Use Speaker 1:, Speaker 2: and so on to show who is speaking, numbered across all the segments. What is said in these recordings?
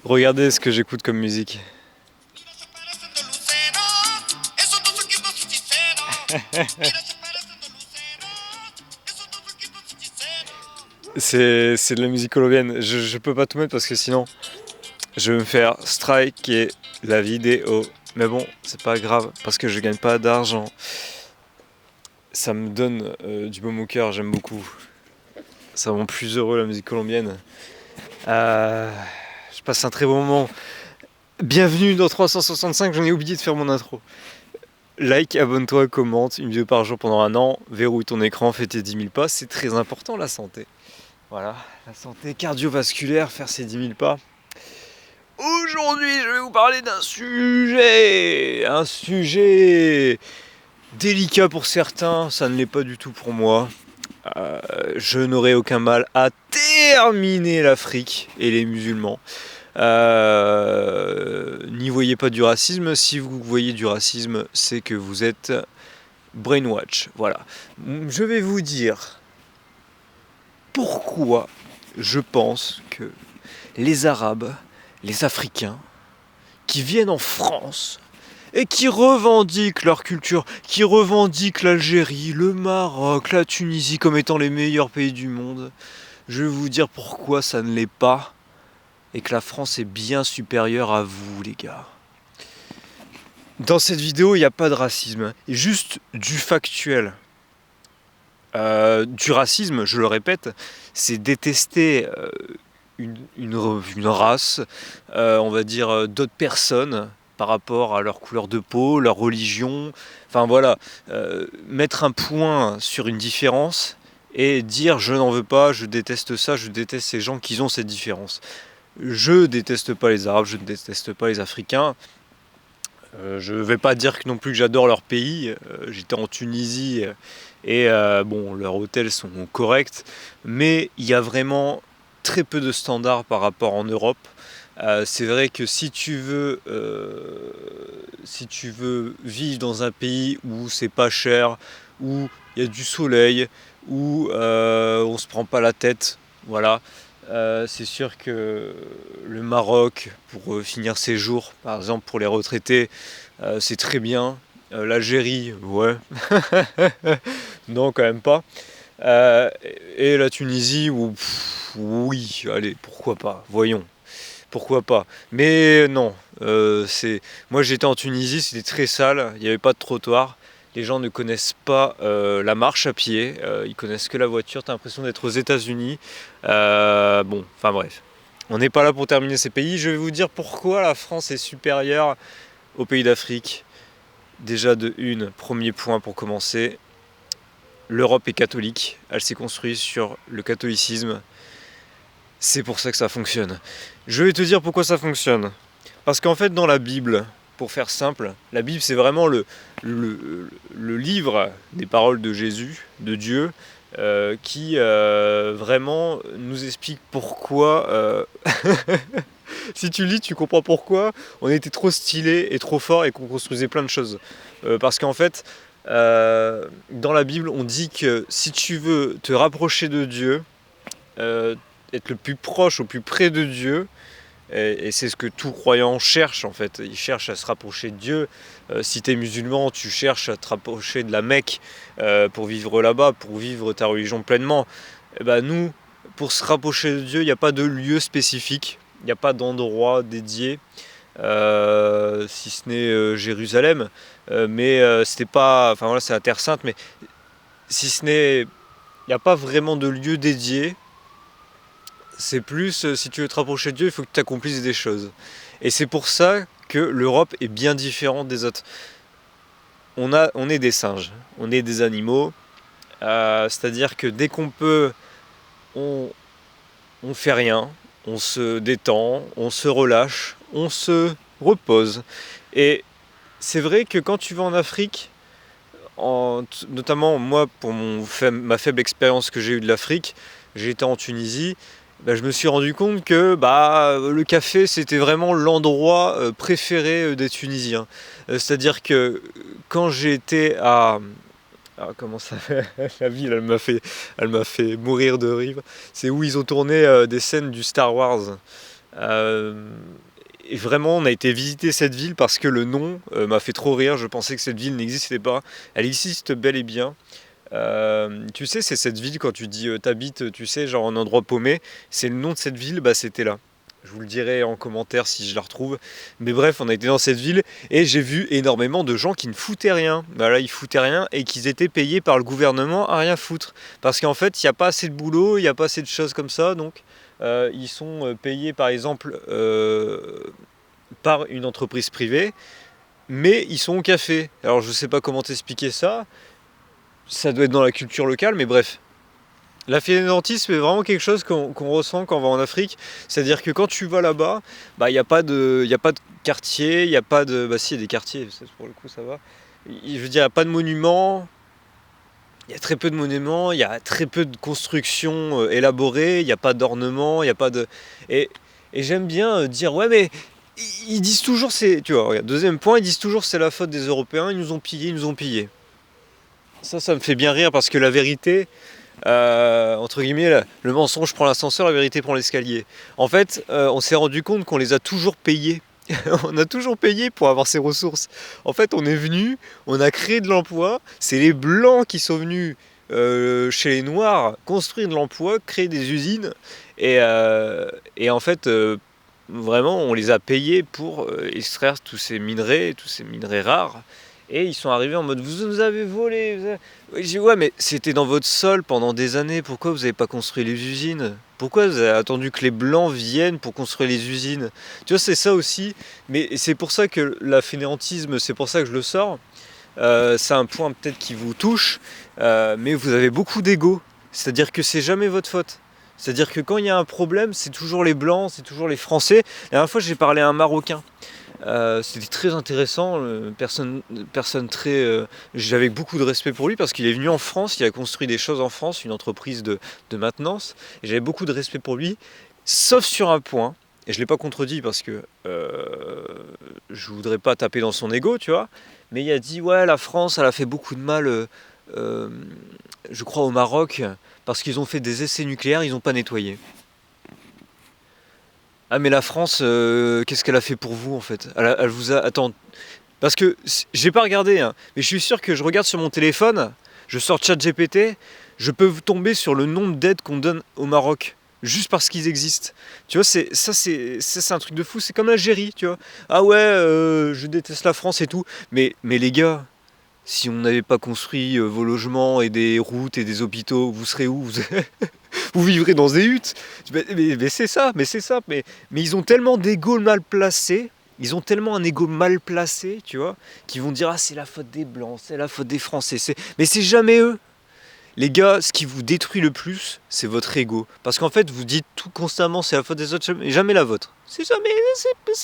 Speaker 1: Regardez ce que j'écoute comme musique. C'est de la musique colombienne. Je peux pas tout mettre parce que sinon je vais me faire striker la vidéo. Mais bon, c'est pas grave parce que je gagne pas d'argent. Ça me donne du baume au cœur, j'aime beaucoup. Ça me rend plus heureux la musique colombienne. Je passe un très bon moment. Bienvenue dans 365, j'en ai oublié de faire mon intro. Like, abonne-toi, commente, une vidéo par jour pendant un an, verrouille ton écran, fais tes 10 000 pas, c'est très important la santé. Voilà, la santé cardiovasculaire, faire ses 10 000 pas. Aujourd'hui, je vais vous parler d'un sujet délicat pour certains, ça ne l'est pas du tout pour moi. Je n'aurai aucun mal à terminer l'Afrique et les musulmans. N'y voyez pas du racisme. Si vous voyez du racisme, c'est que vous êtes brainwash. Voilà. Je vais vous dire pourquoi je pense que les Arabes, les Africains, qui viennent en France et qui revendiquent leur culture, qui revendiquent l'Algérie, le Maroc, la Tunisie comme étant les meilleurs pays du monde, je vais vous dire pourquoi ça ne l'est pas et que la France est bien supérieure à vous, les gars. Dans cette vidéo, il n'y a pas de racisme, il y a juste du factuel. Du racisme, je le répète, c'est détester une race, on va dire d'autres personnes par rapport à leur couleur de peau, leur religion. Enfin voilà, mettre un point sur une différence et dire je n'en veux pas, je déteste ça, je déteste ces gens qui ont cette différence. Je déteste pas les Arabes, je ne déteste pas les Africains. Je vais pas dire non plus que j'adore leur pays. J'étais en Tunisie et bon, leurs hôtels sont corrects, mais il y a vraiment très peu de standards par rapport en Europe. C'est vrai que si tu veux vivre dans un pays où c'est pas cher, où il y a du soleil, où on se prend pas la tête, voilà. C'est sûr que le Maroc, pour finir ses jours, par exemple pour les retraités, c'est très bien. L'Algérie, ouais. Non, quand même pas. Euh, et la Tunisie, oui, allez, pourquoi pas, voyons. Pourquoi pas. Mais non, moi j'étais en Tunisie, c'était très sale, il n'y avait pas de trottoir. Les gens ne connaissent pas la marche à pied, ils connaissent que la voiture, t'as l'impression d'être aux États-Unis. Bon, enfin bref. On n'est pas là pour terminer ces pays. Je vais vous dire pourquoi la France est supérieure aux pays d'Afrique. Déjà de une, premier point pour commencer, l'Europe est catholique, elle s'est construite sur le catholicisme. C'est pour ça que ça fonctionne. Je vais te dire pourquoi ça fonctionne. Parce qu'en fait, dans la Bible, pour faire simple, la Bible c'est vraiment le livre des paroles de Jésus, de Dieu, qui vraiment nous explique pourquoi. Si tu lis, tu comprends pourquoi on était trop stylé et trop fort et qu'on construisait plein de choses. Parce qu'en fait, dans la Bible, on dit que si tu veux te rapprocher de Dieu, être le plus proche, au plus près de Dieu, et c'est ce que tout croyant cherche en fait. Il cherche à se rapprocher de Dieu. Si tu es musulman, tu cherches à te rapprocher de la Mecque pour vivre là-bas, pour vivre ta religion pleinement. Et ben nous, pour se rapprocher de Dieu, il n'y a pas de lieu spécifique, il n'y a pas d'endroit dédié, si ce n'est Jérusalem. Mais c'était pas, enfin voilà, c'est la Terre Sainte, mais si ce n'est, il n'y a pas vraiment de lieu dédié. C'est plus, si tu veux te rapprocher de Dieu, il faut que tu accomplisses des choses. Et c'est pour ça que l'Europe est bien différente des autres. On est des singes, on est des animaux, c'est-à-dire que dès qu'on peut, on, on fait rien, on se détend, on se relâche, on se repose. Et c'est vrai que quand tu vas en Afrique, notamment moi pour ma faible expérience que j'ai eue de l'Afrique, j'ai été en Tunisie. Bah, je me suis rendu compte que le café c'était vraiment l'endroit préféré des Tunisiens. C'est-à-dire que quand j'ai été à... comment ça fait la ville, elle m'a fait mourir de rire. C'est où ils ont tourné des scènes du Star Wars. Euh, et vraiment, on a été visiter cette ville parce que le nom m'a fait trop rire. Je pensais que cette ville n'existait pas. Elle existe bel et bien. Tu sais, c'est cette ville, quand tu dis t'habites, tu sais, genre un endroit paumé, c'est le nom de cette ville, bah c'était là. Je vous le dirai en commentaire si je la retrouve. Mais bref, on a été dans cette ville et j'ai vu énormément de gens qui ne foutaient rien. Voilà, ils foutaient rien et qu'ils étaient payés par le gouvernement à rien foutre. Parce qu'en fait, il n'y a pas assez de boulot, il n'y a pas assez de choses comme ça. Donc, ils sont payés par exemple par une entreprise privée, mais ils sont au café. Alors, je ne sais pas comment t'expliquer ça. Ça doit être dans la culture locale, mais bref. L'affainéantisme est vraiment quelque chose qu'on ressent quand on va en Afrique. C'est-à-dire que quand tu vas là-bas, bah, il n'y a pas de quartier, il n'y a pas de... Bah si, il y a des quartiers, pour le coup ça va. Je veux dire, il n'y a pas de monuments, il y a très peu de monuments, il y a très peu de constructions élaborées, il n'y a pas d'ornements, il n'y a pas de... Et j'aime bien dire, ouais mais... Ils disent toujours, c'est... Tu vois, regarde, deuxième point, ils disent toujours c'est la faute des Européens, ils nous ont pillés, ils nous ont pillés. Ça me fait bien rire parce que la vérité... entre guillemets, le mensonge prend l'ascenseur, la vérité prend l'escalier. En fait, on s'est rendu compte qu'on les a toujours payés. On a toujours payé pour avoir ces ressources. En fait, on est venu, on a créé de l'emploi. C'est les blancs qui sont venus chez les noirs construire de l'emploi, créer des usines. Et en fait, vraiment, on les a payés pour extraire tous ces minerais rares. Et ils sont arrivés en mode vous nous avez volé. J'ai dit ouais mais c'était dans votre sol pendant des années, pourquoi vous n'avez pas construit les usines? Pourquoi vous avez attendu que les blancs viennent pour construire les usines? Tu vois c'est ça aussi, mais c'est pour ça que la fainéantisme, c'est pour ça que je le sors. C'est un point peut-être qui vous touche, mais vous avez beaucoup d'ego. C'est-à-dire que c'est jamais votre faute. C'est-à-dire que quand il y a un problème, c'est toujours les blancs, c'est toujours les Français. La dernière fois j'ai parlé à un Marocain. C'était très intéressant, personne très... j'avais beaucoup de respect pour lui parce qu'il est venu en France, il a construit des choses en France, une entreprise de maintenance, et j'avais beaucoup de respect pour lui, sauf sur un point, et je ne l'ai pas contredit parce que je voudrais pas taper dans son ego, tu vois, mais il a dit, ouais, la France, elle a fait beaucoup de mal, je crois, au Maroc, parce qu'ils ont fait des essais nucléaires, ils n'ont pas nettoyé. Ah mais la France, qu'est-ce qu'elle a fait pour vous en fait? Elle vous a... Attends, parce que j'ai pas regardé, hein, mais je suis sûr que je regarde sur mon téléphone, je sors ChatGPT, je peux tomber sur le nombre d'aides qu'on donne au Maroc, juste parce qu'ils existent. Tu vois, c'est un truc de fou, c'est comme l'Algérie, tu vois. Ah ouais, je déteste la France et tout, mais les gars, si on n'avait pas construit vos logements et des routes et des hôpitaux, vous serez où? Vous vivrez dans des huttes. Mais c'est ça, mais ils ont tellement d'ego mal placé, ils ont tellement un ego mal placé, tu vois, qu'ils vont dire ah c'est la faute des blancs, c'est la faute des Français, mais c'est jamais eux. Les gars, ce qui vous détruit le plus, c'est votre ego. Parce qu'en fait, vous dites tout constamment c'est la faute des autres, jamais la vôtre. C'est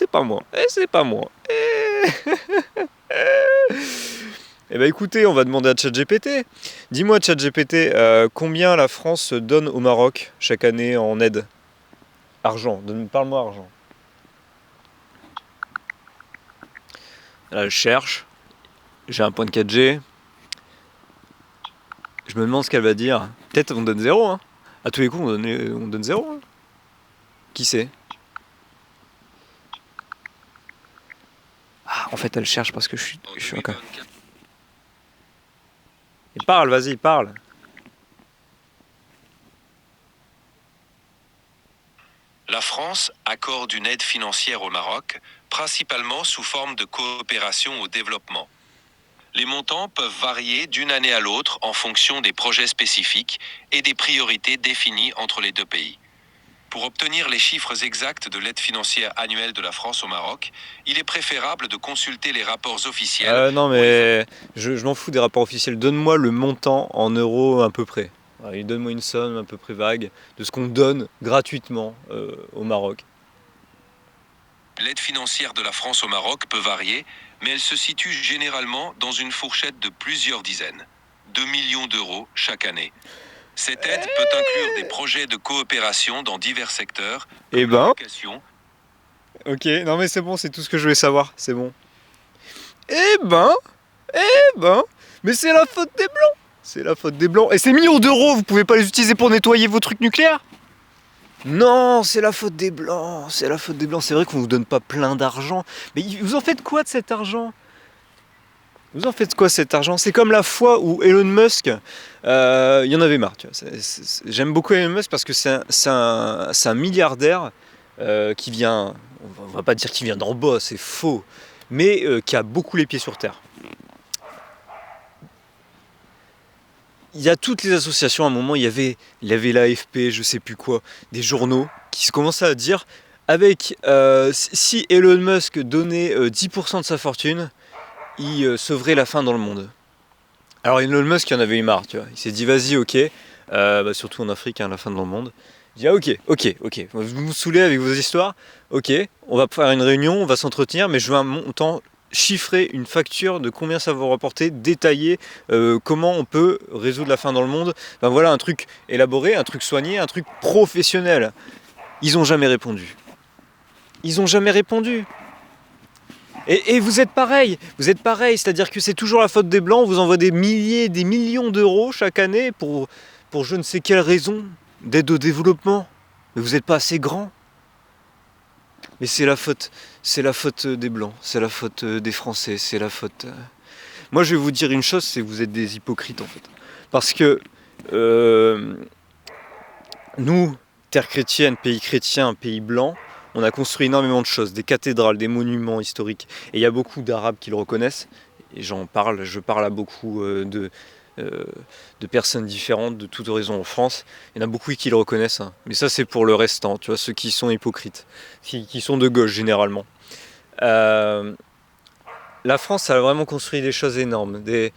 Speaker 1: pas moi. C'est pas moi. Eh ben écoutez, on va demander à ChatGPT. Dis-moi ChatGPT, combien la France donne au Maroc chaque année en aide? Argent, parle-moi argent. Là je cherche, j'ai un point de 4G, je me demande ce qu'elle va dire. Peut-être on donne zéro, hein. À tous les coups on donne zéro, hein. Qui sait? Ah, en fait elle cherche parce que je suis encore... Et parle, vas-y, parle.
Speaker 2: La France accorde une aide financière au Maroc, principalement sous forme de coopération au développement. Les montants peuvent varier d'une année à l'autre en fonction des projets spécifiques et des priorités définies entre les deux pays. Pour obtenir les chiffres exacts de l'aide financière annuelle de la France au Maroc, il est préférable de consulter les rapports officiels.
Speaker 1: Non mais je m'en fous des rapports officiels. Donne-moi le montant en euros à peu près. Allez, donne-moi une somme à peu près vague de ce qu'on donne gratuitement au Maroc.
Speaker 2: L'aide financière de la France au Maroc peut varier, mais elle se situe généralement dans une fourchette de plusieurs dizaines, 2 millions d'euros chaque année. Cette aide peut inclure des projets de coopération dans divers secteurs, comme l'éducation.
Speaker 1: Ok, non mais c'est bon, c'est tout ce que je voulais savoir, c'est bon. Eh ben, mais c'est la faute des blancs. C'est la faute des blancs. Et ces millions d'euros, vous pouvez pas les utiliser pour nettoyer vos trucs nucléaires? Non, c'est la faute des Blancs, c'est la faute des Blancs. C'est vrai qu'on vous donne pas plein d'argent. Mais vous en faites quoi de cet argent? Vous en faites quoi cet argent? C'est comme la fois où Elon Musk, il y en avait marre. Tu vois. J'aime beaucoup Elon Musk parce que c'est un milliardaire qui vient, on va pas dire qu'il vient d'en bas, c'est faux, mais qui a beaucoup les pieds sur terre. Il y a toutes les associations, à un moment, il y avait l'AFP, je sais plus quoi, des journaux qui se commençaient à dire avec si Elon Musk donnait 10% de sa fortune, il sauverait la faim dans le monde. Alors Elon Musk il en avait eu marre, tu vois. Il s'est dit vas-y, ok, surtout en Afrique, hein, la fin dans le monde. Il dit ah, ok, vous me saoulez avec vos histoires, ok, on va faire une réunion, on va s'entretenir, mais je veux un montant chiffré, une facture de combien ça va vous rapporter, détaillé, comment on peut résoudre la faim dans le monde. Ben voilà, un truc élaboré, un truc soigné, un truc professionnel. Ils ont jamais répondu. Ils ont jamais répondu. Et vous êtes pareil, c'est-à-dire que c'est toujours la faute des Blancs, on vous envoie des milliers, des millions d'euros chaque année pour je ne sais quelle raison d'aide au développement. Mais vous n'êtes pas assez grand. Mais c'est la faute des Blancs, c'est la faute des Français, c'est la faute... Moi je vais vous dire une chose, c'est que vous êtes des hypocrites en fait. Parce que nous, terre chrétienne, pays chrétien, pays blanc, on a construit énormément de choses, des cathédrales, des monuments historiques. Et il y a beaucoup d'Arabes qui le reconnaissent. Et je parle à beaucoup de personnes différentes, de toutes horizons en France. Il y en a beaucoup qui le reconnaissent. Hein. Mais ça, c'est pour le restant, tu vois, ceux qui sont hypocrites, qui sont de gauche généralement. Euh, la France a vraiment construit des choses énormes, des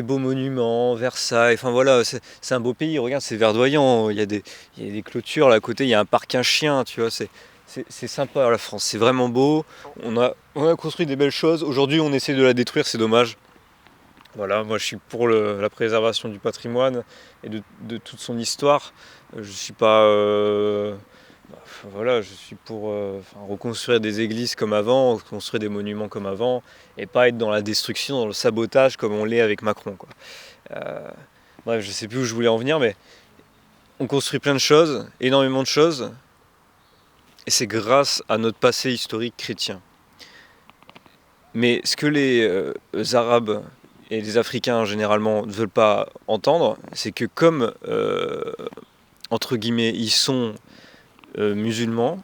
Speaker 1: beaux monuments, Versailles, enfin voilà, c'est un beau pays, regarde, c'est verdoyant, il y a des clôtures là à côté, il y a un parc à chiens, tu vois, c'est sympa la France, c'est vraiment beau, on a construit des belles choses, aujourd'hui on essaie de la détruire, c'est dommage. Voilà, moi je suis pour la préservation du patrimoine et de toute son histoire. Je suis pas. Voilà, je suis pour reconstruire des églises comme avant, reconstruire des monuments comme avant, et pas être dans la destruction, dans le sabotage comme on l'est avec Macron, quoi. Euh, Bref, je sais plus où je voulais en venir, mais on construit plein de choses, énormément de choses, et c'est grâce à notre passé historique chrétien. Mais ce que les Arabes et les Africains généralement ne veulent pas entendre, c'est que comme, entre guillemets, ils sont musulmans,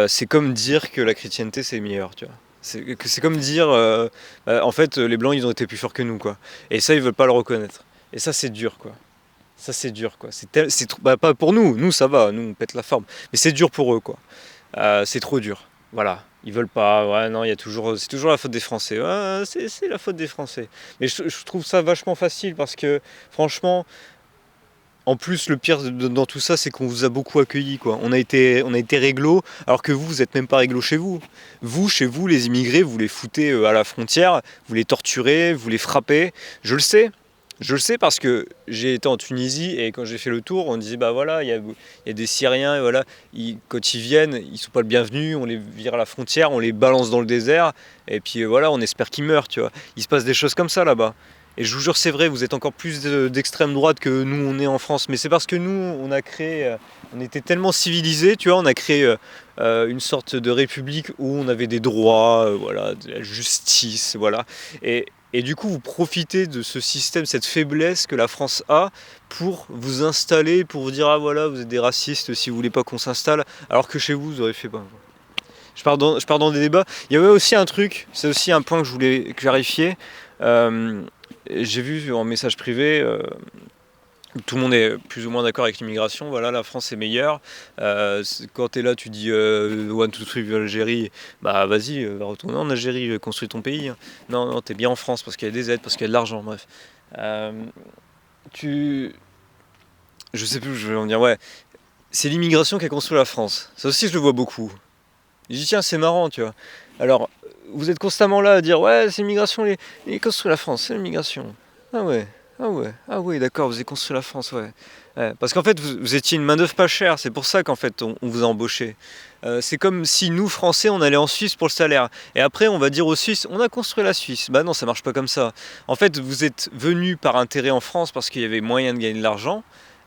Speaker 1: c'est comme dire que la chrétienté c'est meilleur, tu vois. C'est comme dire, en fait, les blancs ils ont été plus forts que nous, quoi. Et ça ils veulent pas le reconnaître. Et ça c'est dur, quoi. Ça c'est dur, quoi. Pas pour nous ça va, nous on pète la forme. Mais c'est dur pour eux, quoi. C'est trop dur. Voilà. Ils veulent pas. Ouais, non, c'est toujours la faute des Français. Ouais, c'est la faute des Français. Mais je trouve ça vachement facile parce que, franchement, en plus, le pire dans tout ça, c'est qu'on vous a beaucoup accueillis, quoi. On a été réglo, alors que vous êtes même pas réglo chez vous. Vous, chez vous, les immigrés, vous les foutez à la frontière, vous les torturez, vous les frappez. Je le sais. Je le sais parce que j'ai été en Tunisie et quand j'ai fait le tour, on disait bah voilà, il y a des Syriens et voilà, quand ils viennent, ils sont pas le bienvenu, on les vire à la frontière, on les balance dans le désert et puis voilà, on espère qu'ils meurent, tu vois. Il se passe des choses comme ça là-bas. Et je vous jure, c'est vrai, vous êtes encore plus d'extrême droite que nous on est en France, mais c'est parce que nous on a créé, on était tellement civilisés, tu vois, on a créé une sorte de république où on avait des droits, voilà, de la justice, voilà. Et du coup, vous profitez de ce système, cette faiblesse que la France a pour vous installer, pour vous dire ah voilà, vous êtes des racistes si vous voulez pas qu'on s'installe, alors que chez vous, vous aurez fait pas. Je pars dans des débats. Il y avait aussi un truc, c'est aussi un point que je voulais clarifier. Euh, j'ai vu en message privé, tout le monde est plus ou moins d'accord avec l'immigration. Voilà, la France est meilleure. Quand tu es là, tu dis one, two, three, vive l'Algérie. Bah vas-y, va retourner en Algérie, construis ton pays. Hein. Non, non, t'es bien en France parce qu'il y a des aides, parce qu'il y a de l'argent. Bref, Euh, tu, je sais plus où je vais en dire. Ouais, c'est l'immigration qui a construit la France. Ça aussi, je le vois beaucoup. Je dis tiens, c'est marrant, tu vois. Alors, vous êtes constamment là à dire ouais, c'est l'immigration, les construit la France, c'est l'immigration. Ah ouais, ah ouais, ah ouais, d'accord, vous avez construit la France, ouais. Ouais, parce qu'en fait, vous étiez une main-d'œuvre pas chère, c'est pour ça qu'en fait, on vous a embauché. C'est comme si nous, Français, on allait en Suisse pour le salaire. Et après, on va dire aux Suisses, on a construit la Suisse. Bah non, ça marche pas comme ça. En fait, vous êtes venus par intérêt en France parce qu'il y avait moyen de gagner de l'argent.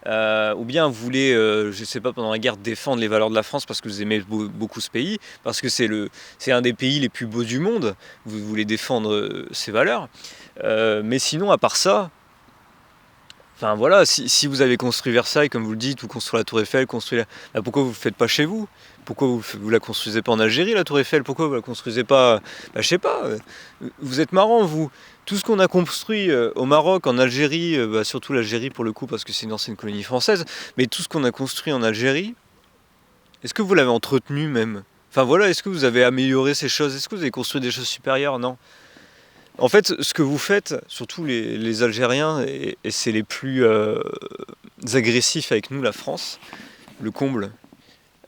Speaker 1: ou bien vous voulez, je sais pas, pendant la guerre, défendre les valeurs de la France parce que vous aimez beaucoup ce pays, parce que c'est un des pays les plus beaux du monde, vous voulez défendre ces valeurs. Mais sinon, à part ça, enfin voilà, si vous avez construit Versailles, comme vous le dites, ou construit la Tour Eiffel, pourquoi vous ne le faites pas chez vous? Pourquoi vous la construisez pas en Algérie, la Tour Eiffel? Pourquoi vous la construisez pas, je sais pas, vous êtes marrant, vous. Tout ce qu'on a construit au Maroc, en Algérie, surtout l'Algérie pour le coup, parce que c'est une ancienne colonie française, mais tout ce qu'on a construit en Algérie, est-ce que vous l'avez entretenu même? Enfin voilà, est-ce que vous avez amélioré ces choses? Est-ce que vous avez construit des choses supérieures? Non. En fait, ce que vous faites, surtout les Algériens, et c'est les plus agressifs avec nous, la France, le comble,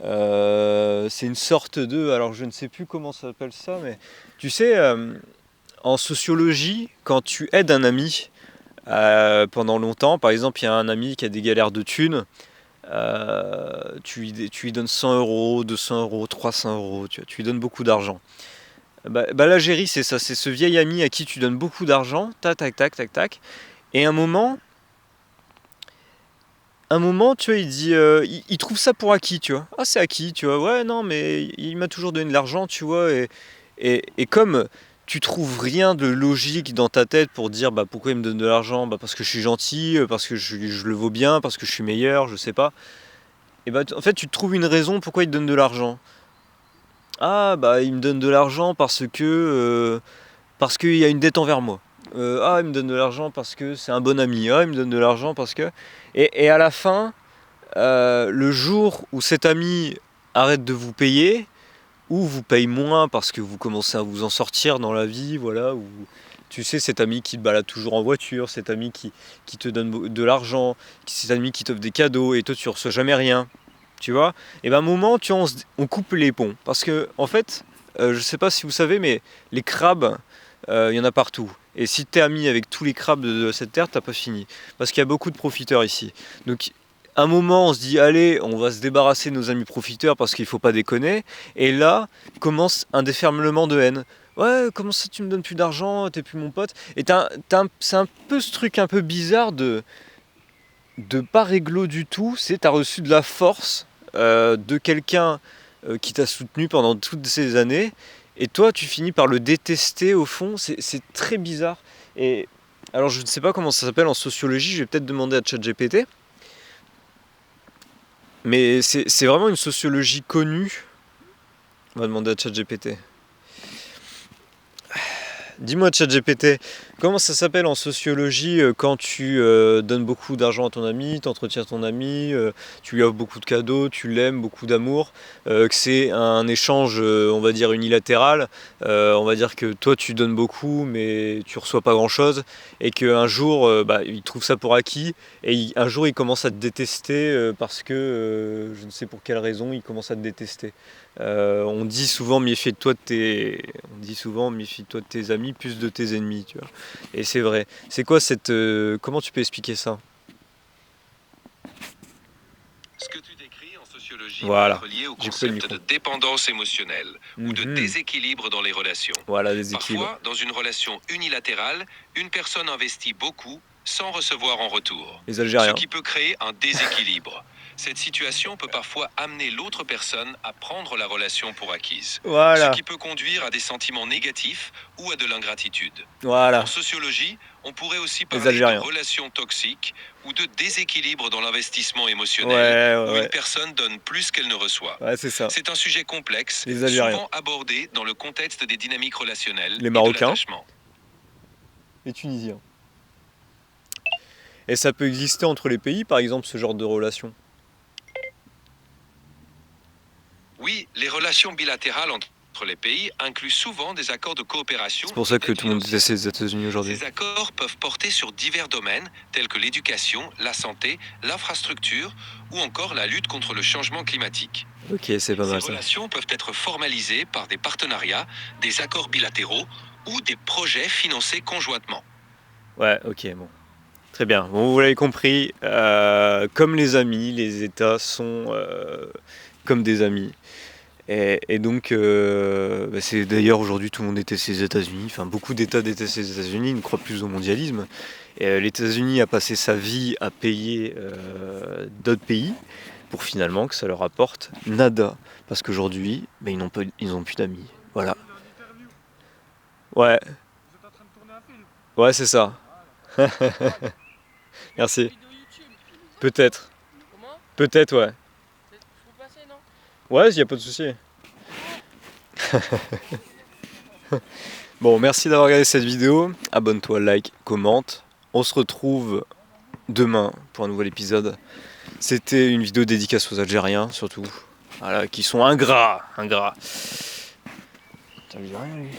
Speaker 1: c'est une sorte de... Alors je ne sais plus comment ça s'appelle ça, mais tu sais, en sociologie, quand tu aides un ami pendant longtemps, par exemple, il y a un ami qui a des galères de thunes, tu lui donnes 100 euros, 200 euros, 300 euros, tu lui donnes beaucoup d'argent. L'Algérie, c'est ça, c'est ce vieil ami à qui tu donnes beaucoup d'argent, tac, tac, tac, tac, tac. Et un moment, tu vois, il dit, il trouve ça pour acquis, tu vois. Ah, c'est acquis, tu vois. Ouais, non, mais il m'a toujours donné de l'argent, tu vois. Et comme tu trouves rien de logique dans ta tête pour dire, pourquoi il me donne de l'argent? Parce que je suis gentil, parce que je le vaux bien, parce que je suis meilleur, je sais pas. Et en fait, tu trouves une raison pourquoi il te donne de l'argent. Ah, il me donne de l'argent parce qu'il y a une dette envers moi. Il me donne de l'argent parce que c'est un bon ami. Ah, il me donne de l'argent parce que... Et à la fin, le jour où cet ami arrête de vous payer, ou vous paye moins parce que vous commencez à vous en sortir dans la vie, voilà, ou tu sais, cet ami qui te balade toujours en voiture, cet ami qui te donne de l'argent, cet ami qui t'offre des cadeaux, et toi tu reçois jamais rien, tu vois, et un moment, on coupe les ponts. Parce que, en fait, je sais pas si vous savez, mais les crabes, il y en a partout. Et si t'es ami avec tous les crabes de cette terre, t'as pas fini. Parce qu'il y a beaucoup de profiteurs ici. Donc, un moment, on se dit, allez, on va se débarrasser de nos amis profiteurs parce qu'il faut pas déconner. Et là, commence un déferlement de haine. Ouais, comment ça tu me donnes plus d'argent, t'es plus mon pote. Et c'est un peu ce truc un peu bizarre de pas réglo du tout. C'est t'as reçu de la force de quelqu'un qui t'a soutenu pendant toutes ces années, et toi tu finis par le détester au fond, c'est très bizarre. Et alors je ne sais pas comment ça s'appelle en sociologie, je vais peut-être demander à ChatGPT, mais c'est vraiment une sociologie connue. On va demander à ChatGPT. Dis-moi ChatGPT, comment ça s'appelle en sociologie quand tu donnes beaucoup d'argent à ton ami, t'entretiens ton ami, tu lui offres beaucoup de cadeaux, tu l'aimes, beaucoup d'amour, que c'est un échange, on va dire, unilatéral, on va dire que toi tu donnes beaucoup mais tu reçois pas grand-chose, et qu'un jour il trouve ça pour acquis, et un jour il commence à te détester parce que je ne sais pour quelle raison il commence à te détester. On dit souvent méfie-toi de tes amis plus de tes ennemis, tu vois. Et c'est vrai. C'est quoi comment tu peux expliquer ça?
Speaker 2: Ce que tu décris en sociologie
Speaker 1: Voilà.
Speaker 2: peut être lié au
Speaker 1: J'ai coupé le
Speaker 2: concept
Speaker 1: micro.
Speaker 2: de dépendance émotionnelle ou de déséquilibre dans les relations.
Speaker 1: Voilà, déséquilibre.
Speaker 2: Parfois, dans une relation unilatérale, une personne investit beaucoup sans recevoir en retour,
Speaker 1: Les
Speaker 2: ce
Speaker 1: Algériens.
Speaker 2: qui peut créer un déséquilibre. Cette situation peut parfois amener l'autre personne à prendre la relation pour acquise,
Speaker 1: Voilà.
Speaker 2: ce qui peut conduire à des sentiments négatifs ou à de l'ingratitude.
Speaker 1: Voilà.
Speaker 2: En sociologie, on pourrait aussi
Speaker 1: Les
Speaker 2: parler de
Speaker 1: Algériens.
Speaker 2: relations toxiques ou de déséquilibre dans l'investissement émotionnel, où
Speaker 1: Ouais.
Speaker 2: une personne donne plus qu'elle ne reçoit.
Speaker 1: Ouais, c'est ça.
Speaker 2: C'est un sujet complexe,
Speaker 1: Les Algériens.
Speaker 2: souvent abordé dans le contexte des dynamiques relationnelles
Speaker 1: Les
Speaker 2: et de
Speaker 1: Marocains.
Speaker 2: l'attachement.
Speaker 1: Les Tunisiens. Et ça peut exister entre les pays, par exemple, ce genre de relation?
Speaker 2: Oui, les relations bilatérales entre les pays incluent souvent des accords de coopération.
Speaker 1: C'est pour ça que tout le monde
Speaker 2: financière.
Speaker 1: déteste les États-Unis aujourd'hui.
Speaker 2: Ces accords peuvent porter sur divers domaines tels que l'éducation, la santé, l'infrastructure ou encore la lutte contre le changement climatique.
Speaker 1: Ok, c'est pas mal
Speaker 2: Ces
Speaker 1: ça.
Speaker 2: relations peuvent être formalisées par des partenariats, des accords bilatéraux ou des projets financés conjointement.
Speaker 1: Ouais, ok, bon. Très bien. Bon, vous l'avez compris, comme les amis, les États sont comme des amis. Et donc, c'est d'ailleurs aujourd'hui tout le monde déteste les États-Unis, enfin beaucoup d'États détestent les États-Unis, ne croient plus au mondialisme. Et, les États-Unis a passé sa vie à payer d'autres pays pour finalement que ça leur apporte nada. Parce qu'aujourd'hui, ils ont plus d'amis. Voilà. Ouais, ouais, c'est ça. Merci. Peut-être. Peut-être, ouais. Ouais, y a pas de souci. Bon, merci d'avoir regardé cette vidéo. Abonne-toi, like, commente. On se retrouve demain pour un nouvel épisode. C'était une vidéo dédicace aux Algériens, surtout. Voilà, qui sont ingrats. Ingrats. T'as vu rien, lui.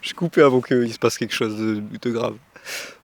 Speaker 1: Je coupais avant qu'il se passe quelque chose de grave.